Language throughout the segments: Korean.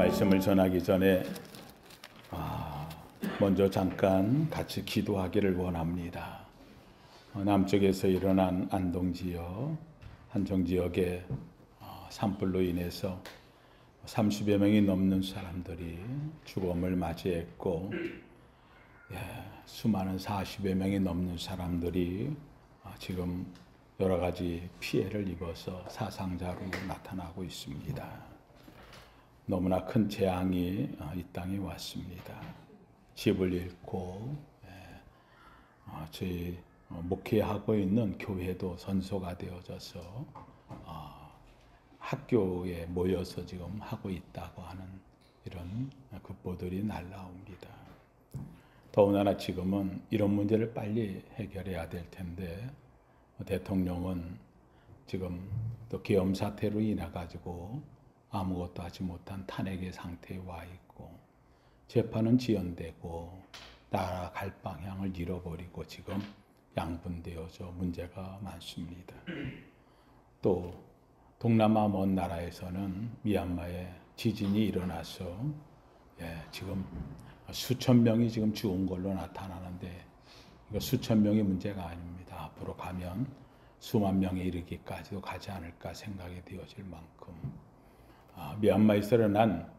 말씀을 전하기 전에 먼저 잠깐 같이 기도하기를 원합니다. 남쪽에서 일어난 안동지역, 한정지역의 산불로 인해서 30여 명이 넘는 사람들이 죽음을 맞이했고, 수많은 40여 명이 넘는 사람들이 지금 여러 가지 피해를 입어서 사상자로 나타나고 있습니다. 너무나 큰 재앙이 이 땅에 왔습니다. 집을 잃고 저희 목회하고 있는 교회도 선소가 되어져서 학교에 모여서 지금 하고 있다고 하는 이런 급보들이 날라옵니다. 더군다나 지금은 이런 문제를 빨리 해결해야 될 텐데 대통령은 지금 또 계엄 사태로 인해 가지고 아무것도 하지 못한 탄핵의 상태에 와 있고, 재판은 지연되고 나아갈 방향을 잃어버리고 지금 양분되어져 문제가 많습니다. 또 동남아 먼 나라에서는 미얀마에 지진이 일어나서 지금 수천 명이 지금 죽은 걸로 나타나는데, 이거 수천 명이 문제가 아닙니다. 앞으로 가면 수만 명에 이르기까지도 가지 않을까 생각이 되어질 만큼 미얀마에서 일어난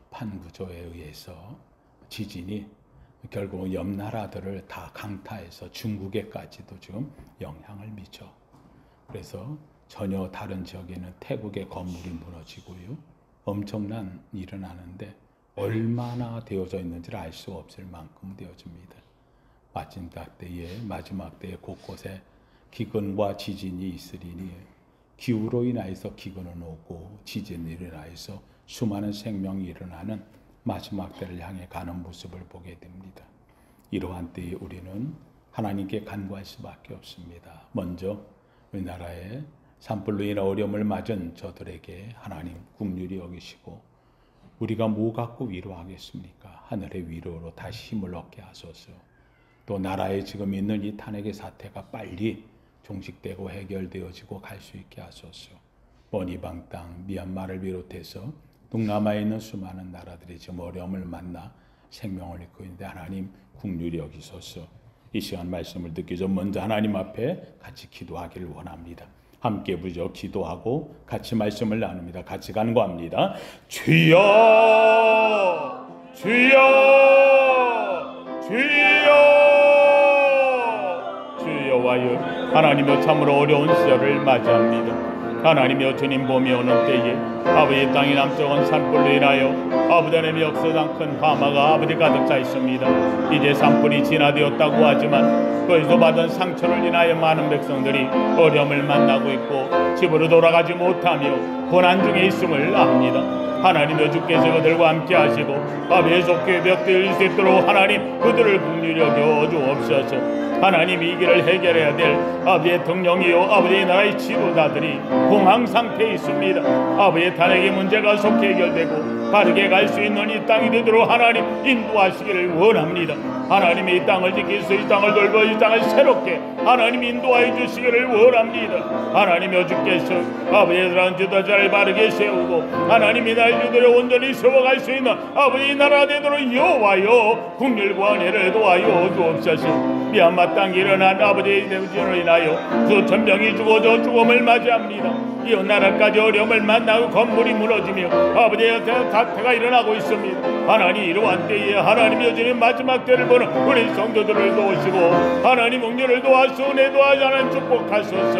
판구조에 의해서 지진이 결국은 옆 나라들을 다 강타해서 중국에까지도 지금 영향을 미쳐. 그래서 전혀 다른 지역에는 태국의 건물이 무너지고요. 엄청난 일이 일어나는데 얼마나 되어져 있는지를 알 수 없을 만큼 되어집니다. 마지막 때에 곳곳에 기근과 지진이 있으리니 기후로 인하여서 기근은 오고 지진으로 인하여서 수많은 생명이 일어나는 마지막 때를 향해 가는 모습을 보게 됩니다. 이러한 때에 우리는 하나님께 간구할 수밖에 없습니다. 먼저 우리나라에 산불로 인해 어려움을 맞은 저들에게 하나님 긍휼히 여기시고, 우리가 뭐 갖고 위로하겠습니까? 하늘의 위로로 다시 힘을 얻게 하소서. 또 나라에 지금 있는 이 탄핵의 사태가 빨리 종식되고 해결되어지고 갈 수 있게 하소서. 먼 이방 땅 미얀마를 비롯해서 동남아에 있는 수많은 나라들이 지금 어려움을 만나 생명을 잃고 있는데 하나님 긍휼히 여기소서. 이 시간 말씀을 듣기 전 먼저 하나님 앞에 같이 기도하기를 원합니다. 함께 부르짖어 기도하고 같이 말씀을 나눕니다. 같이 간구합니다. 주여, 주여, 주여. 주여와여, 하나님여 참으로 어려운 시절을 맞이합니다. 하나님여, 주님 봄이 오는 때에 아버지 땅이 남쪽은 산불로 인하여 아버지 하나님의 역사상 큰 화마가 아버지 가득 차 있습니다. 이제 산불이 진화되었다고 하지만 거기서 받은 상처를 인하여 많은 백성들이 어려움을 만나고 있고 집으로 돌아가지 못하며 고난 중에 있음을 압니다. 하나님여, 주께서 그들과 함께 하시고 아버지의 속죄의 벽들을 일 수 있도록 하나님 그들을 긍휼히 여겨 주옵소서. 하나님 이 길을 해결해야 될 아버지의 통령이요 아버지의 나라의 지도자들이 공황 상태에 있습니다. 아버지의 탄핵의 문제가 속히 해결되고 바르게 갈 수 있는 이 땅이 되도록 하나님 인도하시기를 원합니다. 하나님이 이 땅을 지키소, 이 땅을 돌보, 이 땅을 새롭게 하나님 인도하여 주시기를 원합니다. 하나님여, 주께서 아버지의 나라 지도자를 바르게 세우고 하나님이 나라의 주도를 온전히 세워갈 수 있는 아버지의 나라가 되도록 여호와여 긍휼과 은혜를 도와여 주옵소서. 미얀마 땅에 일어난 아버지의 대지진으로 인하여 수천 명이 죽어져 죽음을 맞이합니다. 이웃 나라까지 어려움을 만나고 건물이 무너지며 아버지의 사태가 일어나고 있습니다. 하나님 이러한 때에 하나님 여전히 마지막 때를 보는 우리 성도들을 도우시고 하나님 응렬을 도와서 은혜 도와서 하나님 축복하소서.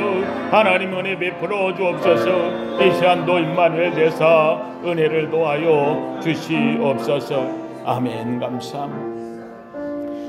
하나님 은혜 베풀어 주옵소서. 이 시간도 임마누엘 대사 은혜를 도와여 주시옵소서. 아멘. 감사합니다.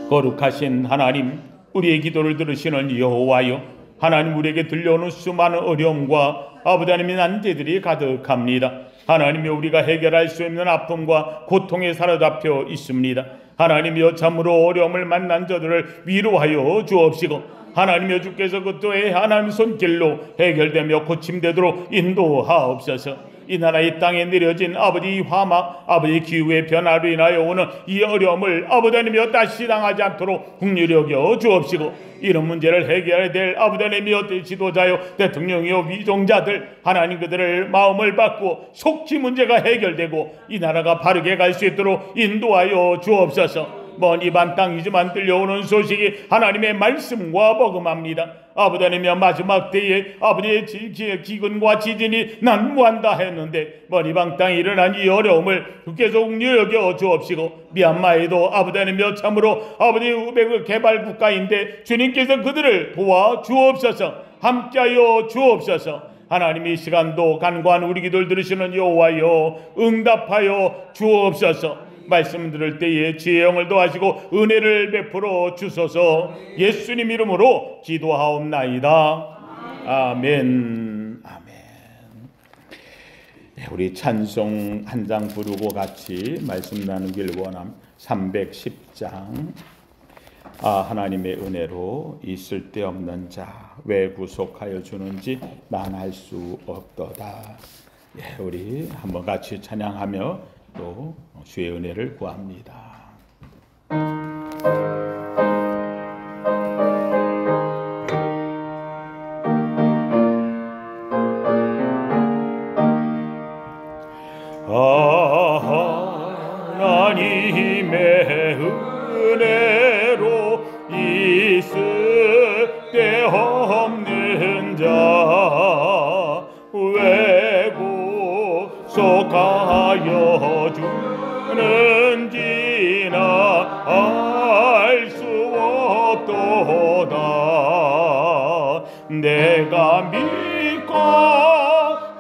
거룩하신 하나님, 우리의 기도를 들으시는 여호와여, 하나님 우리에게 들려오는 수많은 어려움과 아버지 하나님의 난제들이 가득합니다. 하나님이 우리가 해결할 수 있는 아픔과 고통에 사로잡혀 있습니다. 하나님이여, 참으로 어려움을 만난 저들을 위로하여 주옵시고 하나님여 주께서 그때의 하나님 손길로 해결되며 고침되도록 인도하옵소서. 이 나라 이 땅에 내려진 아버지 화막, 아버지 기후의 변화로 인하여 오는 이 어려움을 아버지 하나님여 다시 당하지 않도록 긍휼히 여겨 주옵시고, 이런 문제를 해결해야 될 아버지 하나님여 지도자요 대통령이요 위종자들 하나님 그들을 마음을 바꾸어 속히 문제가 해결되고 이 나라가 바르게 갈 수 있도록 인도하여 주옵소서. 먼 이반 땅이지만 들려오는 소식이 하나님의 말씀과 버금합니다. 아버지 하나님의 마지막 때에 아버지의 기근과 지진이 난무한다 했는데 먼 이방 땅에 일어난 이 어려움을 주께서 긍휼히 여겨 주옵시고, 미얀마에도 아버지 하나님여 참으로 아버지 우백 개발 국가인데 주님께서 그들을 도와 주옵소서. 함께하여 주옵소서. 하나님 이 시간도 간구한 우리 기도를 들으시는 여호와여 응답하여 주옵소서. 말씀 들을 때에 지혜의 영을 더하시고 은혜를 베풀어 주소서. 예수님 이름으로 기도하옵나이다. 아멘. 아멘. 네, 우리 찬송 한 장 부르고 같이 말씀 나누길 원함. 310장. 하나님의 은혜로 있을 데 없는 자 왜 구속하여 주는지 난 알 수 없도다. 예, 우리 한번 같이 찬양하며 또 주의 은혜를 구합니다. 하나님의 은혜로 있을 데 없는 자 왜 구속하여 주는지 나 알 수 없도다. 내가 믿고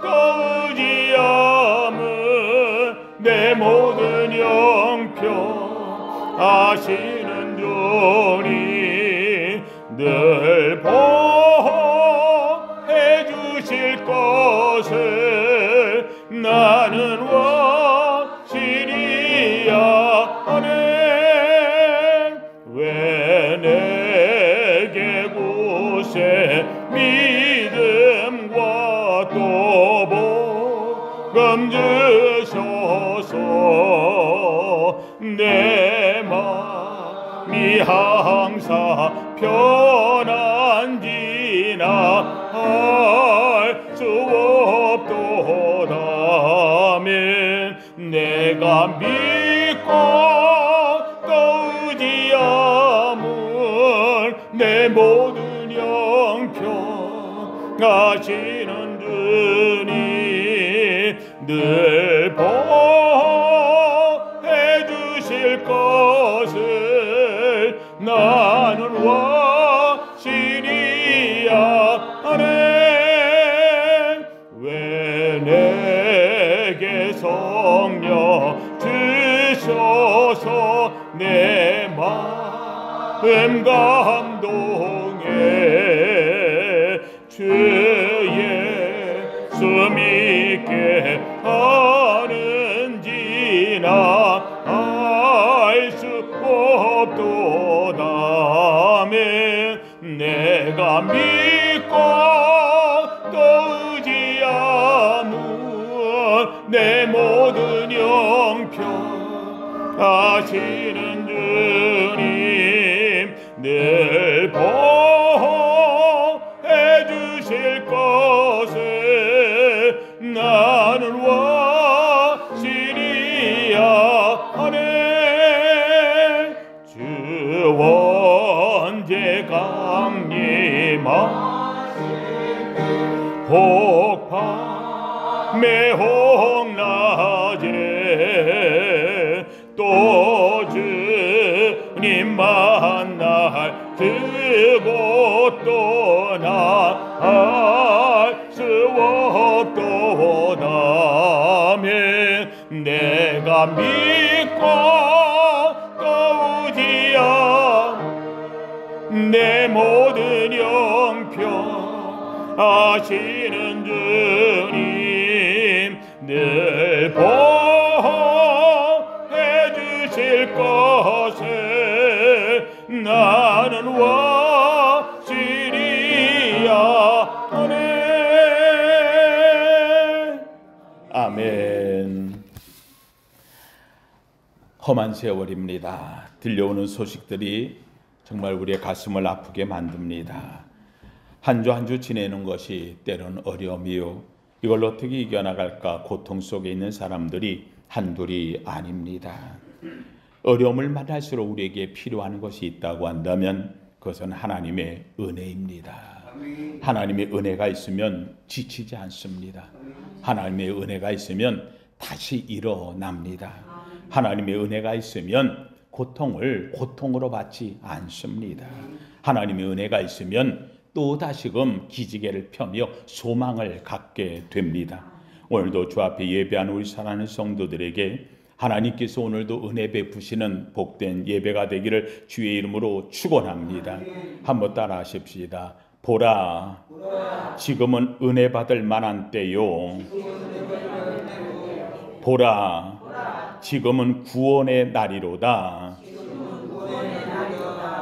또 의지함은 내 모든 영평 아시는 주님 늘 보호해 주실 것을 나는 확실히 아네. 왜 내게 구세 믿음과 또 복음 주소서. 내 마음이 항상 편한지 나 알 수 없도다. 아멘. 내가 믿고 또 의지함은 내 모든 영평 하시는 주님 늘 보호해 주실 것을 나는 확실히 아네. 왜 내게 성령 주셔서 내 마음 감동해 주 예수 믿게 하는지 나 알 수 없도다. 아멘. 내가 믿고 또 의지함은 내 모든 영평 하시는 주님 늘 보호해 주실 것을 나는 확실히 아네. 주 언제 강림하실 혹밤에 혹낮에 또 주님 만날 그곳도 나 알 수 없도다. 아멘. 내가 믿고 또 의지함 내 모든 영평 하시는 주님 늘 보호해 주실 것을 나는 확실히 아멘. 험한 세월입니다. 들려오는 소식들이 정말 우리의 가슴을 아프게 만듭니다. 한 주 한 주 지내는 것이 때론 어려움이요. 이걸 어떻게 이겨나갈까 고통 속에 있는 사람들이 한둘이 아닙니다. 어려움을 만날수록 우리에게 필요한 것이 있다고 한다면 그것은 하나님의 은혜입니다. 하나님의 은혜가 있으면 지치지 않습니다. 하나님의 은혜가 있으면 다시 일어납니다. 하나님의 은혜가 있으면 고통을 고통으로 받지 않습니다. 하나님의 은혜가 있으면 또 다시금 기지개를 펴며 소망을 갖게 됩니다. 오늘도 주 앞에 예배하는 우리 사랑하는 성도들에게 하나님께서 오늘도 은혜 베푸시는 복된 예배가 되기를 주의 이름으로 축원합니다. 한번 따라 하십시다. 보라, 지금은 은혜 받을 만한 때요. 보라, 지금은 구원의 날이로다.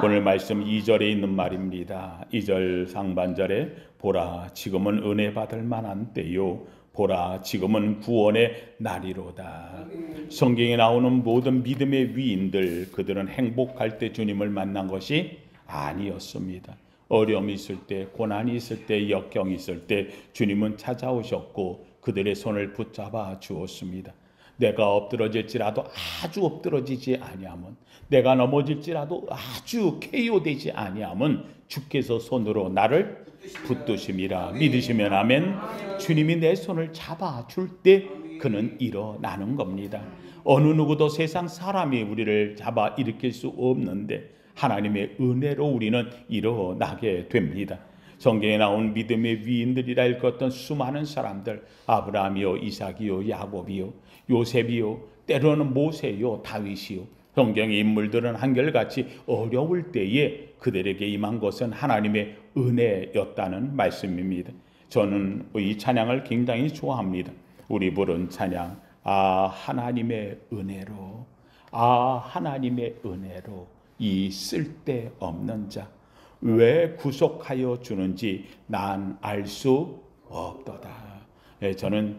오늘 말씀 2절에 있는 말입니다. 2절 상반절에 보라, 지금은 은혜 받을 만한 때요. 보라, 지금은 구원의 날이로다. 성경에 나오는 모든 믿음의 위인들, 그들은 행복할 때 주님을 만난 것이 아니었습니다. 어려움이 있을 때, 고난이 있을 때, 역경이 있을 때 주님은 찾아오셨고 그들의 손을 붙잡아 주었습니다. 내가 엎드러질지라도 아주 엎드러지지 아니하면, 내가 넘어질지라도 아주 KO되지 아니하면 주께서 손으로 나를 붙드심이라. 믿으시면 아멘. 주님이 내 손을 잡아줄 때 그는 일어나는 겁니다. 어느 누구도 세상 사람이 우리를 잡아 일으킬 수 없는데 하나님의 은혜로 우리는 일어나게 됩니다. 성경에 나온 믿음의 위인들이라 일컫던 수많은 사람들, 아브라함이요, 이삭이요, 야곱이요, 요셉이요, 때로는 모세요, 다윗이요, 성경의 인물들은 한결같이 어려울 때에 그들에게 임한 것은 하나님의 은혜였다는 말씀입니다. 저는 이 찬양을 굉장히 좋아합니다. 우리 부른 찬양, 아 하나님의 은혜로, 아 하나님의 은혜로 이 쓸데없는 자 왜 구속하여 주는지 난 알 수 없도다. 저는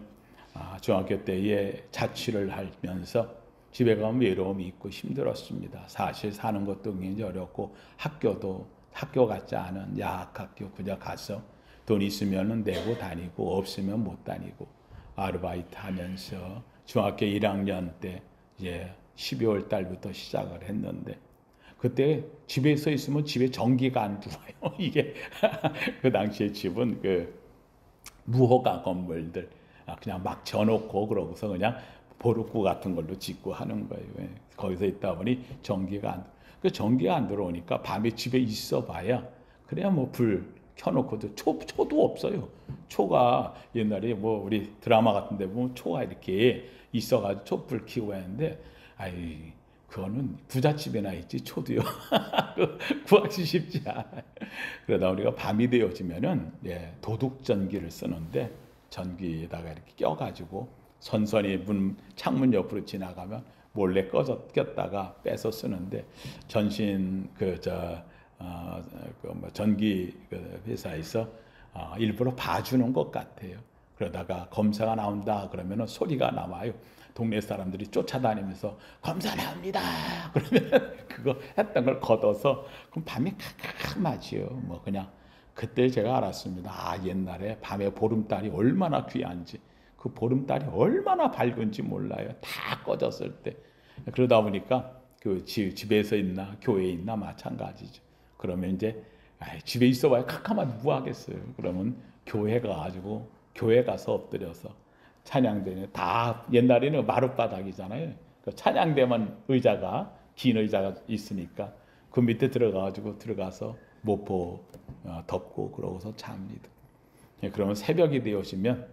중학교 때에 자취를 하면서 집에 가면 외로움이 있고 힘들었습니다. 사실 사는 것도 굉장히 어렵고 학교 같지 않은 야학학교 그냥 가서 돈 있으면 내고 다니고 없으면 못 다니고 아르바이트 하면서 중학교 1학년 때 이제 12월 달부터 시작을 했는데 그때 집에서 있으면 집에 전기가 안 들어와요. 이게 그 당시에 집은 그 무허가 건물들 그냥 막 져놓고 그러고서 그냥 보르구 같은 걸로 짓고 하는 거예요. 거기서 있다 보니 전기가 안 들어오니까 밤에 집에 있어봐야 그래야 뭐 불 켜놓고도 초도 없어요. 초가 옛날에 뭐 우리 드라마 같은데 보면 초가 이렇게 있어가지고 촛불 켜고 했는데 그거는 부잣집에나 있지 초도요. 구하기 쉽지 않아요. 그러다 우리가 밤이 되어지면은 도둑 전기를 쓰는데 전기에다가 이렇게 껴가지고 선선히 창문 옆으로 지나가면 몰래 꼈다가 빼서 쓰는데 전신 전기 회사에서 일부러 봐주는 것 같아요. 그러다가 검사가 나온다 그러면은 소리가 나와요. 동네 사람들이 쫓아다니면서 검사 나옵니다. 그러면 그거 했던 걸 걷어서 그럼 밤이 캄캄하지요. 뭐 그냥 그때 제가 알았습니다. 옛날에 밤에 보름달이 얼마나 귀한지, 그 보름달이 얼마나 밝은지 몰라요. 다 꺼졌을 때. 그러다 보니까 그 집에서 있나 교회에 있나 마찬가지죠. 그러면 이제 집에 있어봐야 캄캄하면 뭐 하겠어요. 그러면 교회 가서 엎드려서 찬양대는 다 옛날에는 마룻바닥이잖아요. 그 찬양대만 긴 의자가 있으니까 그 밑에 들어가서 모포 덮고 그러고서 잡니다. 그러면 새벽이 되어지면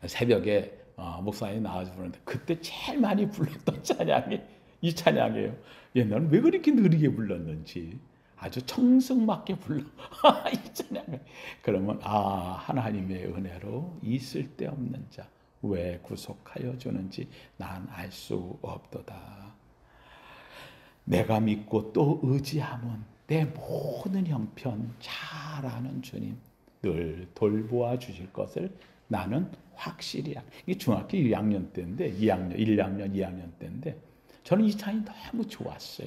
새벽에 목사님이 나와서 부르는데 그때 제일 많이 불렀던 찬양이 이 찬양이에요. 옛날엔 왜 그렇게 느리게 불렀는지 아주 청승맞게 불러. 이 찬양을. 그러면 하나님의 은혜로 이 쓸데없는 자 왜 구속하여 주는지 난 알 수 없도다. 내가 믿고 또 의지하면 내 모든 형편 잘 아는 주님 늘 돌보아 주실 것을 나는 확실히 이게 중학교 2학년 때인데 1학년 2학년 때인데 저는 이 찬이 너무 좋았어요.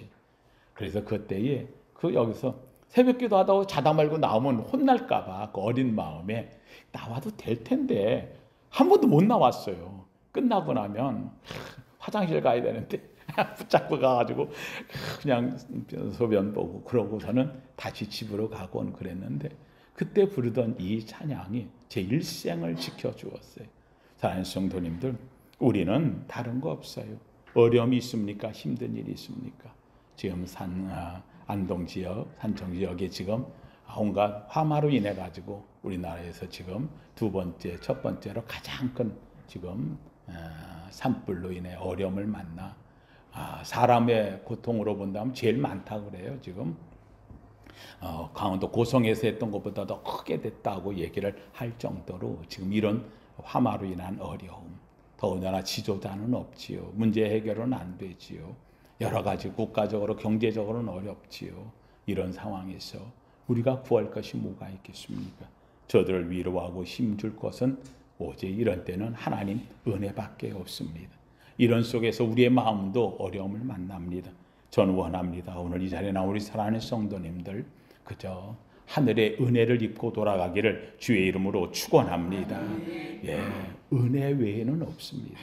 그래서 그때에 여기서 새벽기도 하다가 자다 말고 나오면 혼날까봐 그 어린 마음에 나와도 될 텐데 한 번도 못 나왔어요. 끝나고 나면 화장실 가야 되는데 붙잡고 가가지고 그냥 소변 보고 그러고서는 다시 집으로 가곤 그랬는데 그때 부르던 이 찬양이 제 일생을 지켜주었어요. 사랑하는 성도님들, 우리는 다른 거 없어요. 어려움이 있습니까? 힘든 일이 있습니까? 지금 안동 지역, 산청 지역에 지금 온갖 화마로 인해 가지고 우리나라에서 지금 첫 번째로 가장 큰 지금 산불로 인해 어려움을 만나 사람의 고통으로 본다면 제일 많다 그래요. 지금 강원도 고성에서 했던 것보다 더 크게 됐다고 얘기를 할 정도로 지금 이런 화마로 인한 어려움, 더군다나 지도자는 없지요. 문제 해결은 안 되지요. 여러 가지 국가적으로 경제적으로는 어렵지요. 이런 상황에서 우리가 구할 것이 뭐가 있겠습니까? 저들을 위로하고 힘줄 것은 오직 이런 때는 하나님 은혜밖에 없습니다. 이런 속에서 우리의 마음도 어려움을 만납니다. 저는 원합니다. 오늘 이 자리에 나온 우리 사랑하는 성도님들 그저 하늘의 은혜를 입고 돌아가기를 주의 이름으로 축원합니다. 은혜 외에는 없습니다.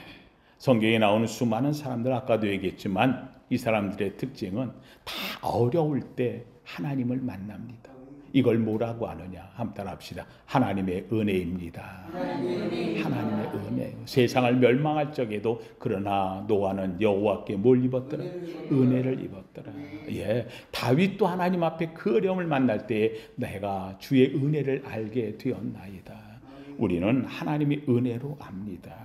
성경에 나오는 수많은 사람들 아까도 얘기했지만 이 사람들의 특징은 다 어려울 때 하나님을 만납니다. 이걸 뭐라고 하느냐? 한번 따라합시다. 하나님의 은혜입니다. 하나님의 은혜. 세상을 멸망할 적에도 그러나 노아는 여호와께 뭘 입었더라? 은혜를 입었더라. 다윗도 하나님 앞에 그 어려움을 만날 때에 내가 주의 은혜를 알게 되었나이다. 우리는 하나님의 은혜로 압니다.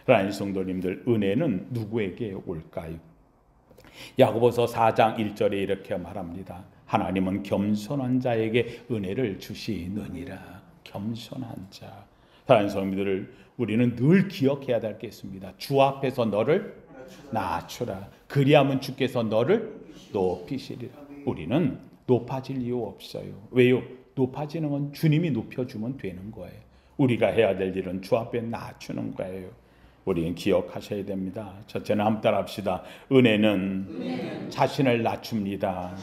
사랑하는 성도님들, 은혜는 누구에게 올까요? 야고보서 4장 1절에 이렇게 말합니다. 하나님은 겸손한 자에게 은혜를 주시느니라. 겸손한 자. 사랑하는 성도님들, 우리는 늘 기억해야 될 게 있습니다. 주 앞에서 너를 낮추라. 그리하면 주께서 너를 높이시리라. 우리는 높아질 이유 없어요. 왜요? 높아지는 건 주님이 높여주면 되는 거예요. 우리가 해야 될 일은 주 앞에 낮추는 거예요. 우리는 기억하셔야 됩니다. 첫째는 한번 따라합시다. 은혜는 자신을 낮춥니다.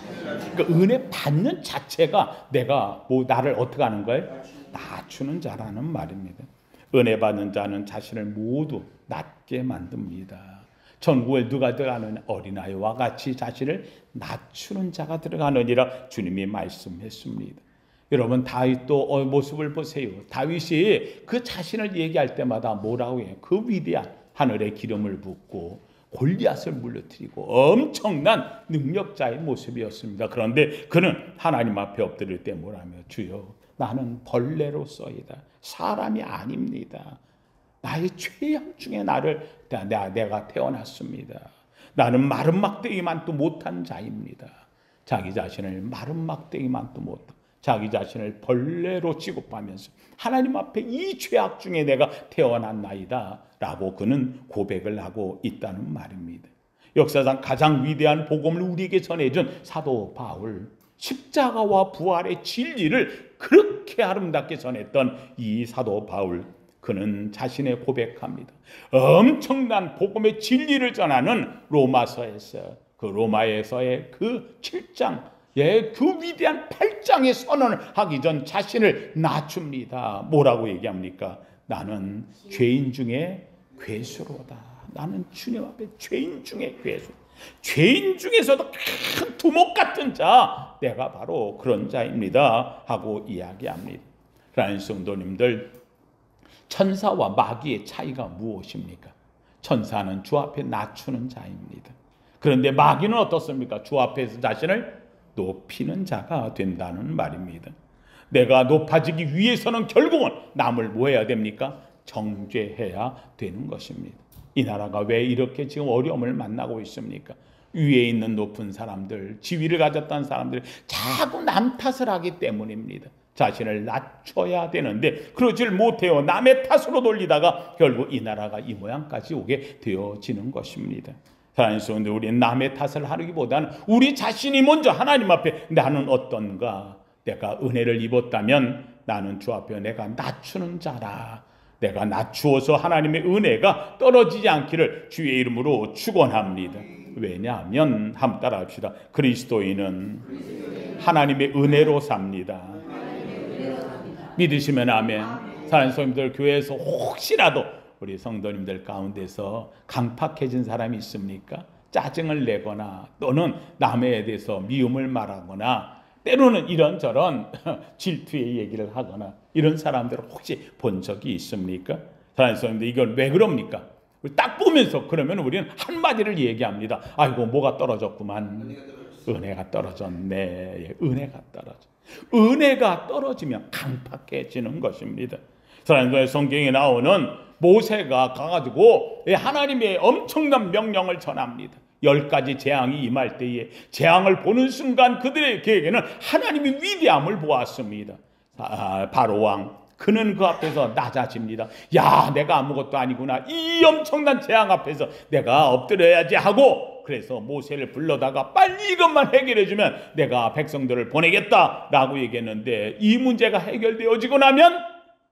그러니까 은혜 받는 자체가 내가 나를 어떻게 하는 거예요? 낮추는 자라는 말입니다. 은혜 받는 자는 자신을 모두 낮게 만듭니다. 천국에 누가 들어가는 어린아이와 같이 자신을 낮추는 자가 들어가느니라 주님이 말씀했습니다. 여러분 다윗도 모습을 보세요. 다윗이 그 자신을 얘기할 때마다 뭐라고 해요? 그 위대한 하늘의 기름을 붓고 골리앗을 물러뜨리고 엄청난 능력자의 모습이었습니다. 그런데 그는 하나님 앞에 엎드릴 때 뭐라며? 주여 나는 벌레로서이다. 사람이 아닙니다. 나의 죄악 중에 내가 태어났습니다. 나는 마른 막대기만도 못한 자입니다. 자기 자신을 마른 막대기만도 못한 자기 자신을 벌레로 취급하면서 하나님 앞에 이 죄악 중에 내가 태어났나이다 라고 그는 고백을 하고 있다는 말입니다. 역사상 가장 위대한 복음을 우리에게 전해준 사도 바울, 십자가와 부활의 진리를 그렇게 아름답게 전했던 이 사도 바울, 그는 자신의 고백합니다. 엄청난 복음의 진리를 전하는 로마에서의 그 7장 그 위대한 8장의 선언을 하기 전 자신을 낮춥니다. 뭐라고 얘기합니까? 나는 죄인 중에 괴수로다. 나는 주님 앞에 죄인 중에 괴수. 죄인 중에서도 큰 두목 같은 자, 내가 바로 그런 자입니다 하고 이야기합니다. 사랑하는 성도님들, 천사와 마귀의 차이가 무엇입니까? 천사는 주 앞에 낮추는 자입니다. 그런데 마귀는 어떻습니까? 주 앞에서 자신을 높이는 자가 된다는 말입니다. 내가 높아지기 위해서는 결국은 남을 뭐 해야 됩니까? 정죄해야 되는 것입니다. 이 나라가 왜 이렇게 지금 어려움을 만나고 있습니까? 위에 있는 높은 사람들, 지위를 가졌던 사람들이 자꾸 남 탓을 하기 때문입니다. 자신을 낮춰야 되는데 그러질 못해요. 남의 탓으로 돌리다가 결국 이 나라가 이 모양까지 오게 되어지는 것입니다. 사랑하는 성도들, 우리는 남의 탓을 하기보다는 우리 자신이 먼저 하나님 앞에 나는 어떤가? 내가 은혜를 입었다면 나는 주 앞에 내가 낮추는 자라 내가 낮추어서 하나님의 은혜가 떨어지지 않기를 주의 이름으로 축원합니다. 왜냐하면 한번 따라합시다. 그리스도인은 하나님의 은혜로 삽니다. 믿으시면 아멘. 사랑하는 성도님들, 교회에서 혹시라도 우리 성도님들 가운데서 강팍해진 사람이 있습니까? 짜증을 내거나 또는 남에 대해서 미움을 말하거나 때로는 이런저런 질투의 얘기를 하거나 이런 사람들을 혹시 본 적이 있습니까? 사랑하는 성도님들, 이걸 왜 그럽니까? 딱 보면서 그러면 우리는 한마디를 얘기합니다. 아이고, 뭐가 떨어졌구만. 은혜가 떨어졌네. 은혜가 떨어져. 은혜가 떨어지면 강팍해지는 것입니다. 사랑하는 성경에 나오는 모세가 가가지고 하나님의 엄청난 명령을 전합니다. 10가지 재앙이 임할 때에 재앙을 보는 순간 그들에게는 하나님의 위대함을 보았습니다. 바로 왕, 그는 그 앞에서 낮아집니다. 야, 내가 아무것도 아니구나. 이 엄청난 재앙 앞에서 내가 엎드려야지 하고, 그래서 모세를 불러다가 빨리 이것만 해결해주면 내가 백성들을 보내겠다라고 얘기했는데, 이 문제가 해결되어지고 나면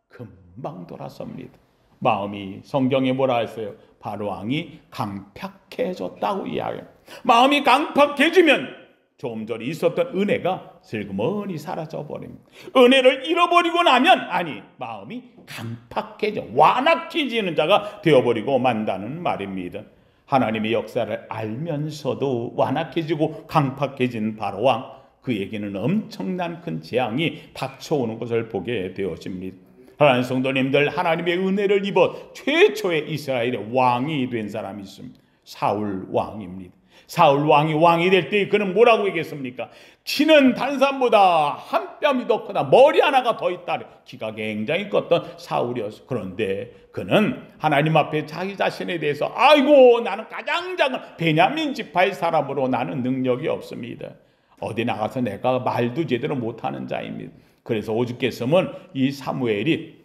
금방 돌아섭니다. 마음이, 성경에 뭐라 했어요? 바로 왕이 강팍해졌다고 이야기해요. 마음이 강팍해지면 조금 전에 있었던 은혜가 슬그머니 사라져버립니다. 은혜를 잃어버리고 나면, 아니, 마음이 강팍해져 완악해지는 자가 되어버리고 만다는 말입니다. 하나님의 역사를 알면서도 완악해지고 강팍해진 바로왕, 그에게는 엄청난 큰 재앙이 닥쳐오는 것을 보게 되어집니다. 하나님 성도님들, 하나님의 은혜를 입어 최초의 이스라엘의 왕이 된 사람이 있습니다. 사울 왕입니다. 사울 왕이 될 때 그는 뭐라고 얘기했습니까? 키는 다른 사람보다 한 뼘이 더 크다. 머리 하나가 더 있다. 키가 굉장히 컸던 사울이었어. 그런데 그는 하나님 앞에 자기 자신에 대해서, 아이고, 나는 가장 작은 베냐민 지파의 사람으로 나는 능력이 없습니다. 어디 나가서 내가 말도 제대로 못하는 자입니다. 그래서 오죽했으면 이 사무엘이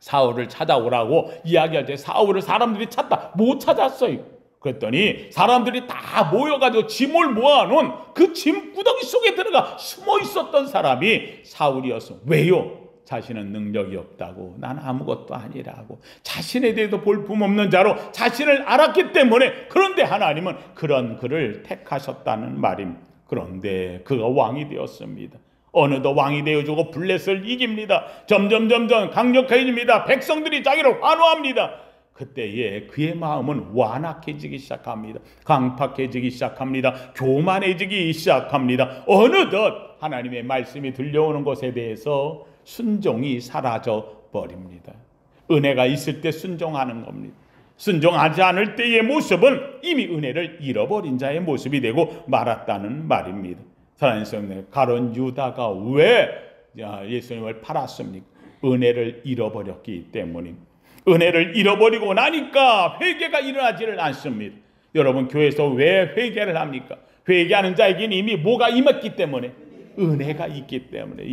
사울을 찾아오라고 이야기할 때 사울을 사람들이 찾다 못 찾았어요. 그랬더니 사람들이 다 모여가지고 짐을 모아놓은 그 짐구덩이 속에 들어가 숨어 있었던 사람이 사울이었어. 왜요? 자신은 능력이 없다고, 난 아무것도 아니라고, 자신에 대해서 볼품없는 자로 자신을 알았기 때문에. 그런데 하나님은 그런 그를 택하셨다는 말입니다. 그런데 그가 왕이 되었습니다. 어느덧 왕이 되어주고 블레셋을 이깁니다. 점점 강력해집니다. 백성들이 자기를 환호합니다. 그때에 그의 마음은 완악해지기 시작합니다. 강팍해지기 시작합니다. 교만해지기 시작합니다. 어느덧 하나님의 말씀이 들려오는 것에 대해서 순종이 사라져 버립니다. 은혜가 있을 때 순종하는 겁니다. 순종하지 않을 때의 모습은 이미 은혜를 잃어버린 자의 모습이 되고 말았다는 말입니다. 사랑하는 성도, 가룟 유다가 왜 예수님을 팔았습니까? 은혜를 잃어버렸기 때문입니다. 은혜를 잃어버리고 나니까 회개가 일어나지를 않습니다. 여러분, 교회에서 왜 회개를 합니까? 회개하는 자에게는 이미 뭐가 임했기 때문에, 은혜가 있기 때문에.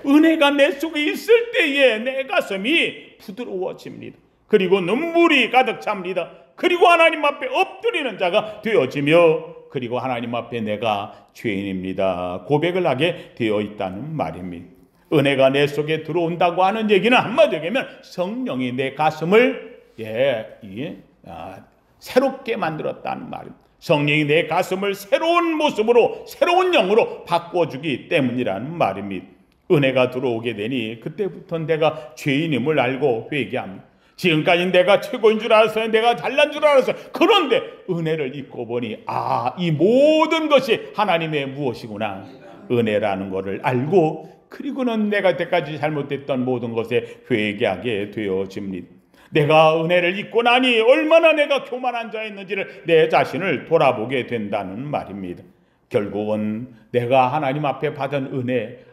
은혜가 내 속에 있을 때에 내 가슴이 부드러워집니다. 그리고 눈물이 가득 찹니다. 그리고 하나님 앞에 엎드리는 자가 되어지며, 그리고 하나님 앞에 내가 죄인입니다 고백을 하게 되어 있다는 말입니다. 은혜가 내 속에 들어온다고 하는 얘기는 한마디로 얘기하면 성령이 내 가슴을 새롭게 만들었다는 말입니다. 성령이 내 가슴을 새로운 모습으로, 새로운 영으로 바꿔주기 때문이라는 말입니다. 은혜가 들어오게 되니 그때부터 내가 죄인임을 알고 회개합니다. 지금까지 내가 최고인 줄 알았어요. 내가 잘난 줄 알았어요. 그런데 은혜를 입고 보니, 이 모든 것이 하나님의 무엇이구나, 은혜라는 것을 알고, 그리고는 내가 때까지 잘못했던 모든 것에 회개하게 되어집니다. 내가 은혜를 입고 나니 얼마나 내가 교만한 자였는지를 내 자신을 돌아보게 된다는 말입니다. 결국은 내가 하나님 앞에 받은 은혜,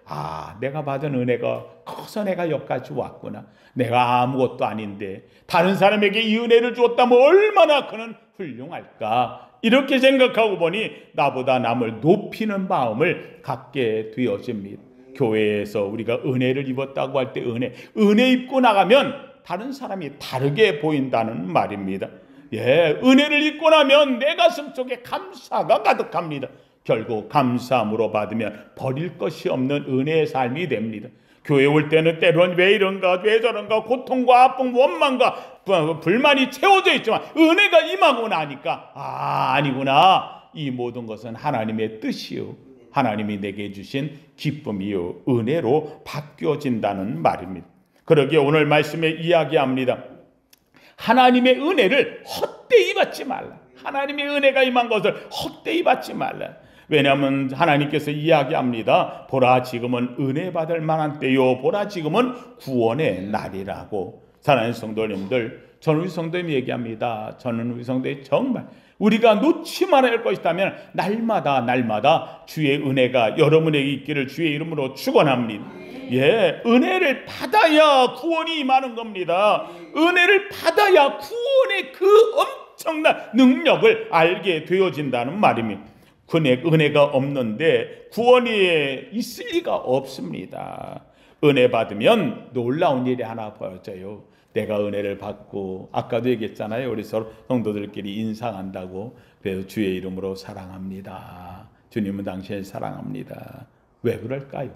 내가 받은 은혜가 커서 내가 여기까지 왔구나. 내가 아무것도 아닌데 다른 사람에게 이 은혜를 주었다면 얼마나 그는 훌륭할까. 이렇게 생각하고 보니 나보다 남을 높이는 마음을 갖게 되어집니다. 교회에서 우리가 은혜를 입었다고 할 때 은혜 입고 나가면 다른 사람이 다르게 보인다는 말입니다. 은혜를 입고 나면 내 가슴 속에 감사가 가득합니다. 결국 감사함으로 받으면 버릴 것이 없는 은혜의 삶이 됩니다. 교회 올 때는 때론 왜 이런가 왜 저런가 고통과 아픔 원망과 불만이 채워져 있지만 은혜가 임하고 나니까 아니구나, 이 모든 것은 하나님의 뜻이요 하나님이 내게 주신 기쁨이요 은혜로 바뀌어진다는 말입니다. 그러기에 오늘 말씀에 이야기합니다. 하나님의 은혜를 헛되이 받지 말라. 하나님의 은혜가 임한 것을 헛되이 받지 말라. 왜냐하면 하나님께서 이야기합니다. 보라 지금은 은혜 받을 만한 때요, 보라 지금은 구원의 날이라고. 사랑하는 성도님들, 저는 우리 성도님 얘기합니다. 저는 우리 성도님 정말 우리가 놓지 말아야 할 것이 있다면 날마다 주의 은혜가 여러분에게 있기를 주의 이름으로 축원합니다. 은혜를 받아야 구원이 임하는 겁니다. 은혜를 받아야 구원의 그 엄청난 능력을 알게 되어진다는 말입니다. 은혜가 없는데 구원이 있을 리가 없습니다. 은혜 받으면 놀라운 일이 하나 벌어져요. 내가 은혜를 받고, 아까도 얘기했잖아요. 우리 서로 성도들끼리 인사한다고. 그래서 주의 이름으로 사랑합니다. 주님은 당신을 사랑합니다. 왜 그럴까요?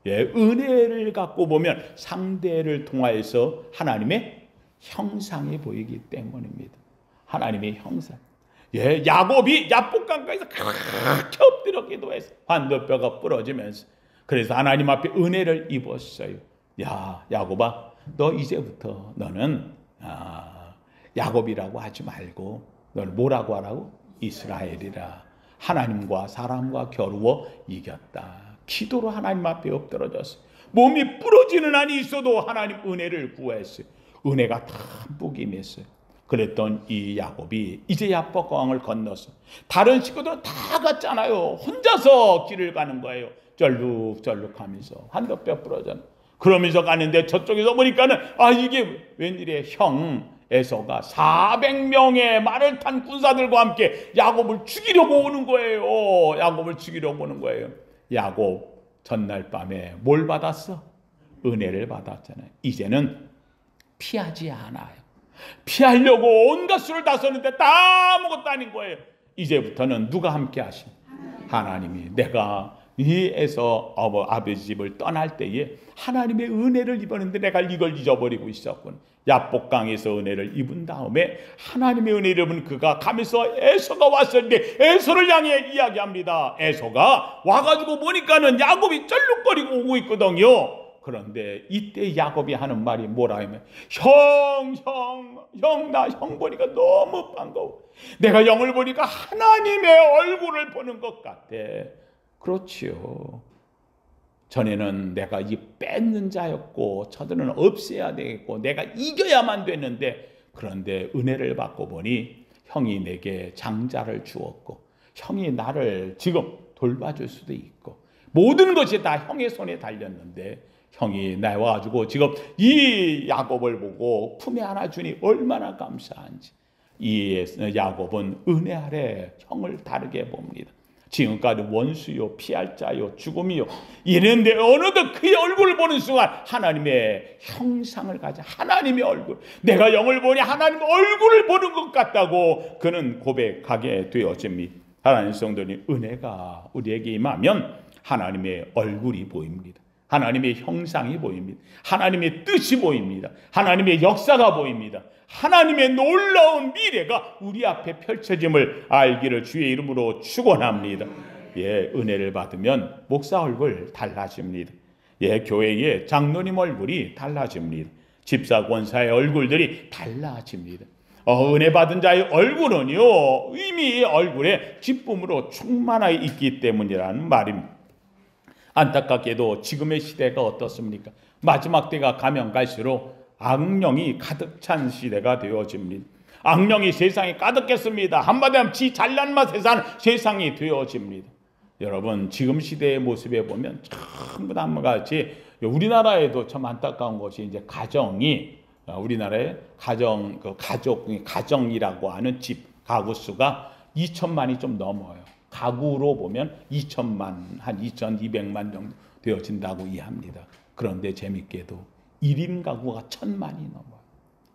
은혜를 갖고 보면 상대를 통하여서 하나님의 형상이 보이기 때문입니다. 하나님의 형상. 야곱이 야복강가에서 그렇게 엎드려 기도해서 환도뼈가 부러지면서, 그래서 하나님 앞에 은혜를 입었어요. 야곱아, 너 이제부터 너는 야곱이라고 하지 말고 너를 뭐라고 하라고? 이스라엘이라. 하나님과 사람과 겨루어 이겼다. 기도로 하나님 앞에 엎드러졌어요. 몸이 부러지는 한이 있어도 하나님 은혜를 구했어요. 은혜가 담뿍 임했어요. 그랬던 이 야곱이 이제 야복강을 건너서, 다른 식구들은 다 갔잖아요. 혼자서 길을 가는 거예요. 쩔룩쩔룩하면서 한도뼈 부러졌네. 그러면서 가는데 저쪽에서 보니까는 이게 웬일이에요. 형 에서가 400명의 말을 탄 군사들과 함께 야곱을 죽이려고 오는 거예요. 야곱을 죽이려고 오는 거예요. 야곱 전날 밤에 뭘 받았어? 은혜를 받았잖아요. 이제는 피하지 않아요. 피하려고 온갖 수를 다 썼는데 다 아무것도 아닌 거예요. 이제부터는 누가 함께 하심? 하나님이. 내가 이 에서 아버지 집을 떠날 때에 하나님의 은혜를 입었는데 내가 이걸 잊어버리고 있었군. 야복강에서 은혜를 입은 다음에 하나님의 은혜를 입은 그가 가면서 에서가 왔을 때 에서를 향해 이야기합니다. 에서가 와가지고 보니까는 야곱이 쩔룩거리고 오고 있거든요. 그런데 이때 야곱이 하는 말이 뭐라 하면, 나 형 보니까 너무 반가워. 내가 형을 보니까 하나님의 얼굴을 보는 것 같아. 그렇지요. 전에는 내가 이 뺏는 자였고 저들은 없애야 되겠고 내가 이겨야만 됐는데, 그런데 은혜를 받고 보니 형이 내게 장자를 주었고 형이 나를 지금 돌봐줄 수도 있고 모든 것이 다 형의 손에 달렸는데, 형이 나와가지고 지금 이 야곱을 보고 품에 안아주니 얼마나 감사한지. 이 야곱은 은혜 아래 형을 다르게 봅니다. 지금까지 원수요, 피할 자요, 죽음이요 이랬는데 어느덧 그의 얼굴을 보는 순간 하나님의 형상을 가져, 하나님의 얼굴, 내가 영을 보니 하나님의 얼굴을 보는 것 같다고 그는 고백하게 되어집니다. 하나님 성도님, 은혜가 우리에게 임하면 하나님의 얼굴이 보입니다. 하나님의 형상이 보입니다. 하나님의 뜻이 보입니다. 하나님의 역사가 보입니다. 하나님의 놀라운 미래가 우리 앞에 펼쳐짐을 알기를 주의 이름으로 축원합니다. 은혜를 받으면 목사 얼굴 달라집니다. 교회의 장로님 얼굴이 달라집니다. 집사 권사의 얼굴들이 달라집니다. 은혜 받은 자의 얼굴은요, 이미 얼굴에 기쁨으로 충만하여 있기 때문이라는 말입니다. 안타깝게도 지금의 시대가 어떻습니까? 마지막 때가 가면 갈수록 악령이 가득 찬 시대가 되어집니다. 악령이 세상에 가득했습니다. 한마디로 하면 지 잘난 맛에 사는 세상이 되어집니다. 여러분, 지금 시대의 모습에 보면 전부 다 한같이 우리나라에도 참 안타까운 것이 이제 가정이, 우리나라의 가정이라고 하는 집 가구 수가 2천만이 좀 넘어요. 가구로 보면 2천만, 한 2,200만 정도 되어진다고 이해합니다. 그런데 재밌게도 1인 가구가 1,000만이 넘어요.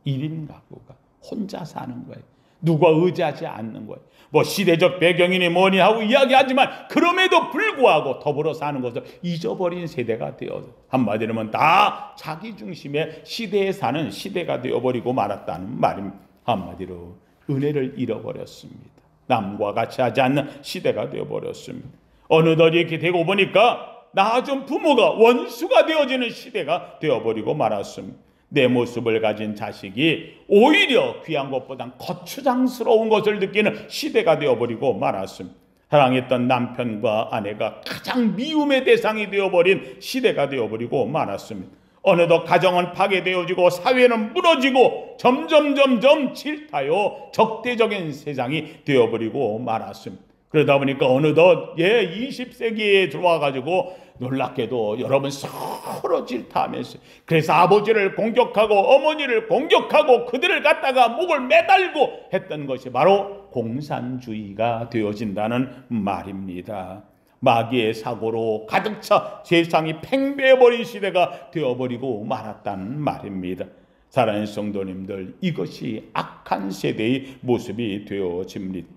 1인 가구가 혼자 사는 거예요. 누가 의지하지 않는 거예요. 뭐 시대적 배경이니 뭐니 하고 이야기하지만 그럼에도 불구하고 더불어 사는 것을 잊어버린 세대가 되어서 한마디로 하면 다 자기 중심의 시대에 사는 시대가 되어버리고 말았다는 말입니다. 한마디로 은혜를 잃어버렸습니다. 남과 같이 하지 않는 시대가 되어버렸습니다. 어느덧 이렇게 되고 보니까 낳아준 부모가 원수가 되어지는 시대가 되어버리고 말았습니다. 내 모습을 가진 자식이 오히려 귀한 것보다 거추장스러운 것을 느끼는 시대가 되어버리고 말았습니다. 사랑했던 남편과 아내가 가장 미움의 대상이 되어버린 시대가 되어버리고 말았습니다. 어느덧 가정은 파괴되어지고 사회는 무너지고 점점 질타요 적대적인 세상이 되어버리고 말았습니다. 그러다 보니까 어느덧 20세기에 들어와가지고 놀랍게도 여러분 서로 질타하면서 그래서 아버지를 공격하고 어머니를 공격하고 그들을 갖다가 목을 매달고 했던 것이 바로 공산주의가 되어진다는 말입니다. 마귀의 사고로 가득 차 세상이 팽배해버린 시대가 되어버리고 말았다는 말입니다. 사랑하는 성도님들, 이것이 악한 세대의 모습이 되어집니다.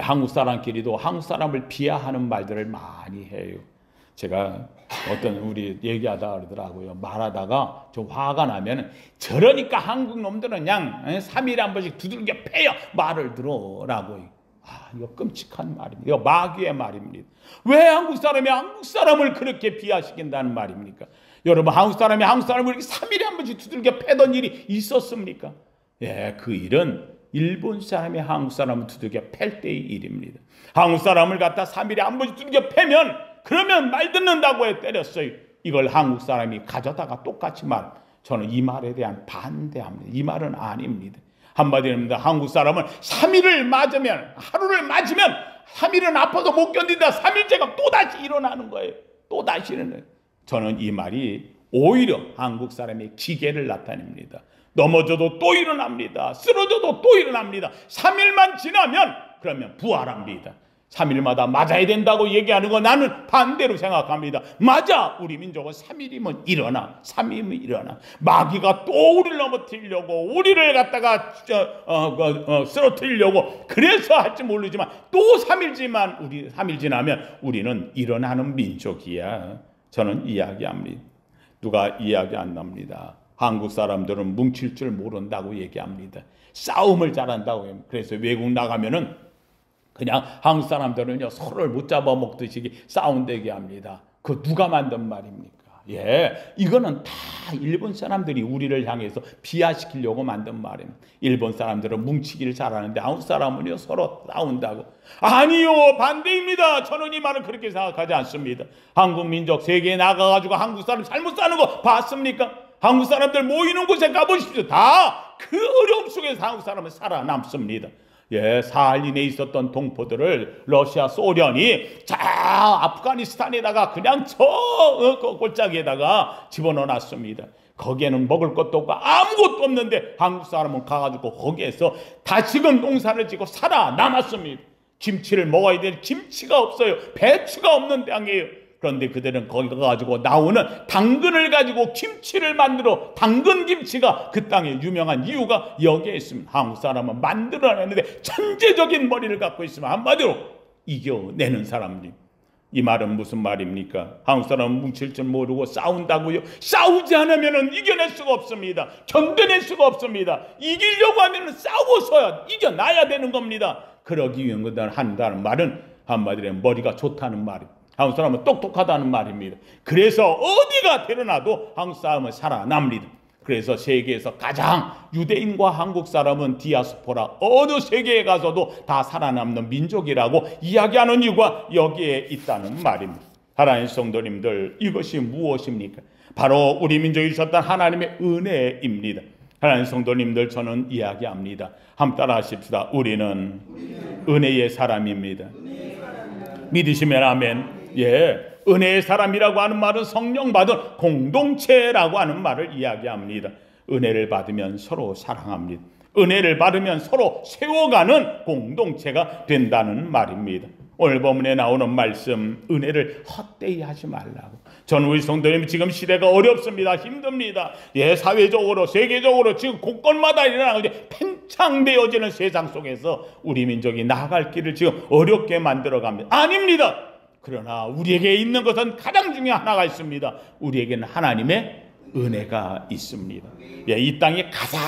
한국 사람끼리도 한국 사람을 비하하는 말들을 많이 해요. 제가 어떤 우리 얘기하다 그러더라고요. 말하다가 좀 화가 나면 저러니까 한국 놈들은 그냥 3일에 한 번씩 두들겨 패요. 말을 들어라고. 이거 끔찍한 말입니다. 이거 마귀의 말입니다. 왜 한국 사람이 한국 사람을 그렇게 비하시킨다는 말입니까? 여러분, 한국 사람이 한국 사람을 이렇게 3일에 한 번씩 두들겨 패던 일이 있었습니까? 그 일은 일본 사람이 한국 사람을 두들겨 팰 때의 일입니다. 한국 사람을 갖다 3일에 한 번씩 두들겨 패면 그러면 말 듣는다고 해 때렸어요. 이걸 한국 사람이 가져다가 똑같이 말. 저는 이 말에 대한 반대합니다. 이 말은 아닙니다. 한마디로 한국 사람은 3일을 맞으면 하루를 맞으면 3일은 아파도 못 견딘다. 3일째가 또다시 일어나는 거예요. 또다시 일어나요. 저는 이 말이 오히려 한국 사람의 기계를 나타냅니다. 넘어져도 또 일어납니다. 쓰러져도 또 일어납니다. 3일만 지나면 그러면 부활합니다. 3일마다 맞아야 된다고 얘기하는 거 나는 반대로 생각합니다. 맞아, 우리 민족은 3일이면 일어나. 3일이면 일어나. 마귀가 또 우리를 넘어뜨리려고 우리를 갖다가 쓰러뜨리려고 그래서 할지 모르지만 또 3일 지나면 우리는 일어나는 민족이야. 저는 이야기합니다. 누가 이야기 안 납니다. 한국 사람들은 뭉칠 줄 모른다고 얘기합니다. 싸움을 잘한다고 해요. 그래서 외국 나가면은 그냥 한국 사람들은요 서로를 못 잡아먹듯이 싸운다고 합니다. 그 누가 만든 말입니까? 이거는 다 일본 사람들이 우리를 향해서 비하시키려고 만든 말입니다. 일본 사람들은 뭉치기를 잘하는데 한국 사람은요 서로 싸운다고. 아니요, 반대입니다. 저는 이 말은 그렇게 생각하지 않습니다. 한국 민족 세계에 나가가지고 한국 사람 잘못 사는 거 봤습니까? 한국 사람들 모이는 곳에 가보십시오. 다 그 어려움 속에서 한국 사람은 살아남습니다. 사할린에 있었던 동포들을 러시아 소련이 아프가니스탄에다가 그냥 골짜기에다가 집어넣어놨습니다. 거기에는 먹을 것도 없고 아무것도 없는데 한국 사람은 가가지고 거기에서 다시금 농사를 짓고 살아남았습니다. 김치를 먹어야 될 김치가 없어요. 배추가 없는 땅이에요. 그런데 그들은 거기 가지고 나오는 당근을 가지고 김치를 만들어 당근김치가 그 땅에 유명한 이유가 여기에 있습니다. 한국 사람은 만들어내는데 천재적인 머리를 갖고 있으면 한마디로 이겨내는 사람들. 이 말은 무슨 말입니까? 한국 사람은 뭉칠 줄 모르고 싸운다고요? 싸우지 않으면 이겨낼 수가 없습니다. 견뎌낼 수가 없습니다. 이기려고 하면 싸워서야 이겨놔야 되는 겁니다. 그러기 위한 것을 한다는 말은 한마디로 머리가 좋다는 말입니다. 한국 사람은 똑똑하다는 말입니다. 그래서 어디가 드러나도 한국 사람은 살아납니다. 그래서 세계에서 가장 유대인과 한국 사람은 디아스포라 어느 세계에 가서도 다 살아남는 민족이라고 이야기하는 이유가 여기에 있다는 말입니다. 하나님의 성도님들, 이것이 무엇입니까? 바로 우리 민족이 주셨던 하나님의 은혜입니다. 하나님의 성도님들, 저는 이야기합니다. 함께 따라 하십시다. 우리는 은혜의 사람입니다. 믿으시면 아멘. 은혜의 사람이라고 하는 말은 성령 받은 공동체라고 하는 말을 이야기합니다. 은혜를 받으면 서로 사랑합니다. 은혜를 받으면 서로 세워가는 공동체가 된다는 말입니다. 오늘 본문에 나오는 말씀, 은혜를 헛되이 하지 말라고. 저는 우리 성도님, 지금 시대가 어렵습니다. 힘듭니다. 사회적으로 세계적으로 지금 곳곳마다 일어나고 창대해지는 세상 속에서 우리 민족이 나아갈 길을 지금 어렵게 만들어갑니다. 아닙니다. 그러나 우리에게 있는 것은 가장 중요한 하나가 있습니다. 우리에게는 하나님의 은혜가 있습니다. 예, 이 땅이 가장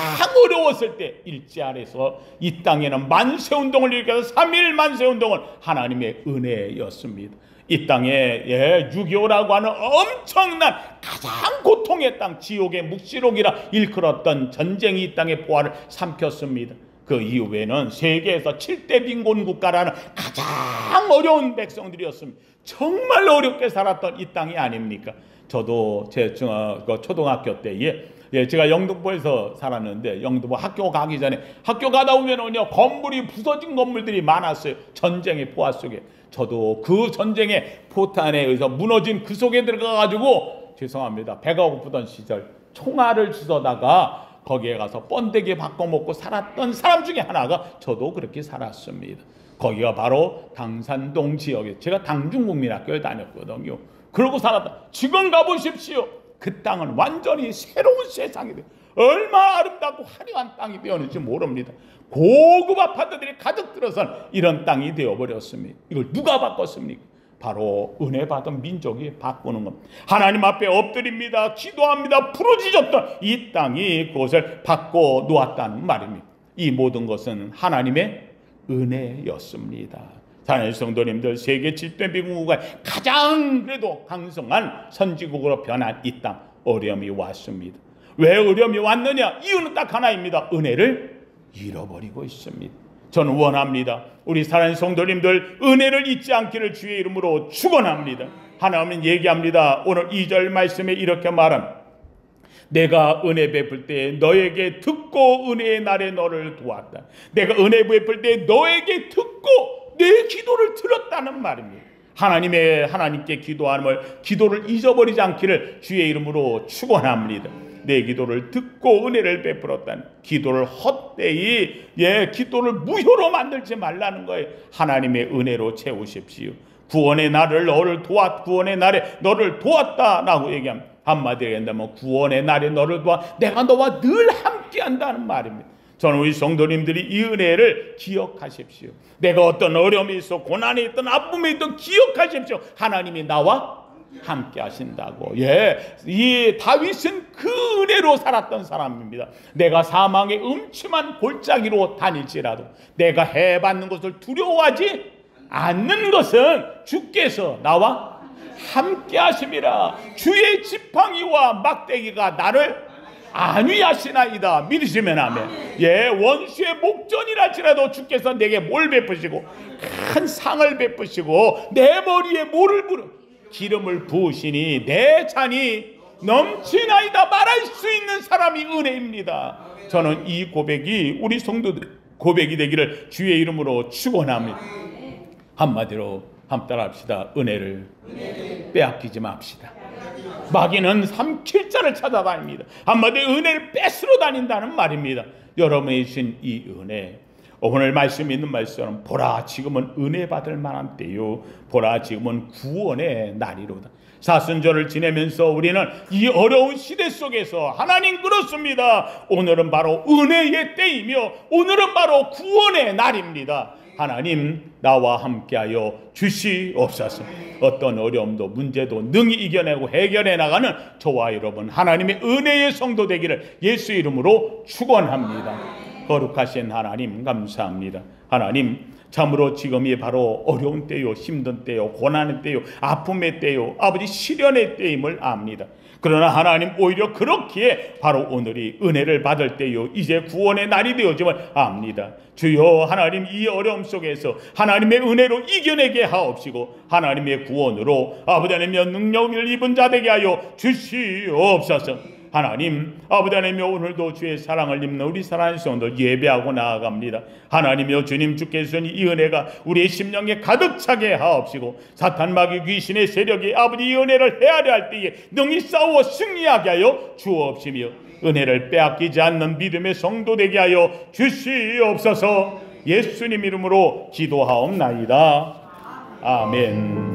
어려웠을 때 일제 아래서 이 땅에는 만세운동을 일으켜서 3.1 만세운동은 하나님의 은혜였습니다. 이 땅에 6.25라고 하는 엄청난 가장 고통의 땅, 지옥의 묵시록이라 일컬었던 전쟁이 이 땅의 포화를 삼켰습니다. 그 이후에는 세계에서 7대 빈곤 국가라는 가장 어려운 백성들이었습니다. 정말 어렵게 살았던 이 땅이 아닙니까? 저도 제 초등학교 때에 제가 영등포에서 살았는데 영등포 학교 가기 전에 학교 가다 보면은요 건물이 부서진 건물들이 많았어요. 전쟁의 포화 속에. 저도 그 전쟁의 포탄에 의해서 무너진 그 속에 들어가가지고 죄송합니다. 배가 고프던 시절 총알을 주워다가 거기에 가서 번데기 바꿔 먹고 살았던 사람 중에 하나가 저도 그렇게 살았습니다. 거기가 바로 당산동 지역에 제가 당중국민학교에 다녔거든요. 그러고 살았다. 지금 가보십시오. 그 땅은 완전히 새로운 세상이 돼요. 얼마나 아름답고 화려한 땅이 되었는지 모릅니다. 고급 아파트들이 가득 들어선 이런 땅이 되어버렸습니다. 이걸 누가 바꿨습니까? 바로 은혜 받은 민족이 바꾸는 겁니다. 하나님 앞에 엎드립니다. 기도합니다. 부르짖었던 이 땅이 그것을 바꿔 놓았다는 말입니다. 이 모든 것은 하나님의 은혜였습니다. 사랑하는 성도님들, 세계 7대 빈곤국가의 가장 그래도 강성한 선진국으로 변한 이 땅, 어려움이 왔습니다. 왜 어려움이 왔느냐? 이유는 딱 하나입니다. 은혜를 잃어버리고 있습니다. 저는 원합니다. 우리 사랑하는 성도님들 은혜를 잊지 않기를 주의 이름으로 축원합니다. 하나님은 얘기합니다. 오늘 2절 말씀에 이렇게 말합니다. 내가 은혜 베풀 때 너에게 듣고 은혜의 날에 너를 도왔다. 내가 은혜 베풀 때 너에게 듣고 내 기도를 들었다는 말입니다. 하나님께 기도를 잊어버리지 않기를 주의 이름으로 축원합니다. 내 기도를 듣고 은혜를 베풀었다는 기도를 헛되이 기도를 무효로 만들지 말라는 거예요. 하나님의 은혜로 채우십시오. 구원의 날에 너를 도왔다라고 얘기합니다. 한마디로 얘기한다면 구원의 날에 너를 도와 내가 너와 늘 함께한다는 말입니다. 저는 우리 성도님들이 이 은혜를 기억하십시오. 내가 어떤 어려움이 있어 고난이 있든 아픔이 있든 기억하십시오. 하나님이 나와 함께 하신다고. 이 다윗은 그 은혜로 살았던 사람입니다. 내가 사망의 음침한 골짜기로 다닐지라도 내가 해받는 것을 두려워하지 않는 것은 주께서 나와 함께 하심이라. 주의 지팡이와 막대기가 나를 안위하시나이다. 믿으시면 아멘. 원수의 목전이랄지라도 주께서 내게 뭘 베푸시고 큰 상을 베푸시고 내 머리에 기름을 부으시니 내 잔이 넘치나이다. 말할 수 있는 사람이 은혜입니다. 저는 이 고백이 우리 성도들 고백이 되기를 주의 이름으로 축원합니다. 한마디로 함따라합시다. 은혜를 빼앗기지 맙시다. 마귀는 삼킬 자를 찾아다닙니다. 한마디로 은혜를 뺏으러 다닌다는 말입니다. 여러분이 주신 이 은혜, 오늘 말씀 있는 말씀처럼 보라 지금은 은혜 받을 만한 때요, 보라 지금은 구원의 날이로다. 사순절을 지내면서 우리는 이 어려운 시대 속에서 하나님 그렇습니다. 오늘은 바로 은혜의 때이며 오늘은 바로 구원의 날입니다. 하나님 나와 함께하여 주시옵소서. 어떤 어려움도 문제도 능히 이겨내고 해결해 나가는 저와 여러분 하나님의 은혜의 성도 되기를 예수 이름으로 축원합니다. 거룩하신 하나님 감사합니다. 하나님 참으로 지금이 바로 어려운 때요, 힘든 때요, 고난의 때요, 아픔의 때요, 아버지 시련의 때임을 압니다. 그러나 하나님 오히려 그렇기에 바로 오늘이 은혜를 받을 때요, 이제 구원의 날이 되어짐을 압니다. 주여 하나님 이 어려움 속에서 하나님의 은혜로 이겨내게 하옵시고 하나님의 구원으로 아버지 하나님의 능력을 입은 자 되게 하여 주시옵소서. 하나님 아버지 하나님여 오늘도 주의 사랑을 입는 우리 사랑하는 성도 예배하고 나아갑니다. 하나님여 주님 주께서 이 은혜가 우리의 심령에 가득 차게 하옵시고 사탄 마귀 귀신의 세력이 아버지 이 은혜를 헤아려 할 때에 능히 싸워 승리하게 하여 주옵시며 은혜를 빼앗기지 않는 믿음의 성도 되게 하여 주시옵소서. 예수님 이름으로 기도하옵나이다. 아멘.